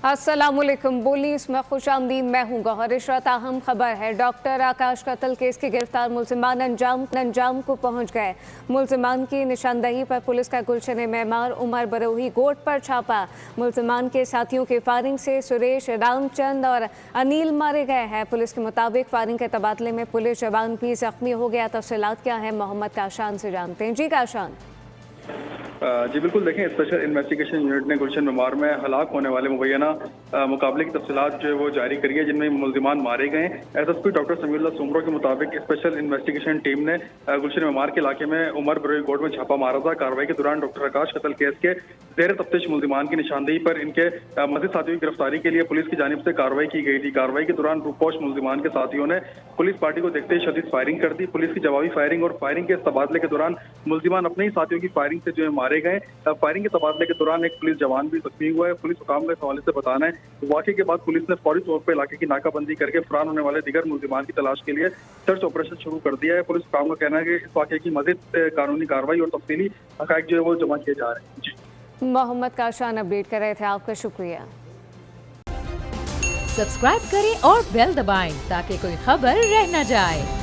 अस्सलामुअलैकुम। पुलिस में खुशामदीद, मैं हूँ गौहर। इशरत अहम खबर है, डॉक्टर आकाश कत्ल केस के गिरफ्तार मुलजिमान अंजाम को पहुँच गए। मुलजिमान की निशानदही पर पुलिस का गुलशन मेमार उमर बरोही गोट पर छापा। मुलजिमान के साथियों की फायरिंग से सुरेश, रामचंद और अनिल मारे गए हैं। पुलिस के मुताबिक फायरिंग के तबादले में पुलिस जवान भी जख्मी हो गया। तफसीलात क्या है, मोहम्मद काशान से जानते हैं। जी काशान। जी बिल्कुल, देखें, स्पेशल इन्वेस्टिगेशन यूनिट ने गुलशन मेमार में हलाक होने वाले मुबैना मुकाबले की तफसीलात जो है वो जारी करी है, जिनमें मुलजिमान मारे गए। SSP डॉक्टर समीउल्लाह सुमरो के मुताबिक स्पेशल इन्वेस्टिगेशन टीम ने गुलशन मेमार के इलाके में उमर बरोही गोट में छापा मारा था। कार्रवाई के दौरान डॉक्टर आकाश कत्ल केस के जेर तफ्तीश मुलजिमान की निशानदेही पर इनके मजीद साथियों की गिरफ्तारी के लिए पुलिस की जानिब से कार्रवाई की गई थी। कार्रवाई के दौरान रूपोश मुलजिमान के साथियों ने पुलिस पार्टी को देखते ही शदीद फायरिंग कर दी। पुलिस की जवाबी फायरिंग और फायरिंग के तबादले के दौरान मुलजिमान अपने ही साथियों की फायरिंग से जो है मारे गए। फायरिंग के तबादले के दौरान एक पुलिस जवान भी जख्मी हुआ है। पुलिस हुकाम के हवाले से बताना है, वाकई के बाद पुलिस ने फौरी तौर पर इलाके की नाकाबंदी करके फरार होने वाले दीगर मुलजिमान की तलाश के लिए सर्च ऑपरेशन शुरू कर दिया है। पुलिस हुकाम का कहना है कि इस वाकये की मजीद कानूनी कार्रवाई और तफसीली हक़ाइक़ जो है वो जमा किए जा रहे हैं। जी, मोहम्मद काशान अपडेट कर रहे थे, आपका शुक्रिया। सब्सक्राइब करें और बेल दबाएं ताकि कोई खबर रह न जाए।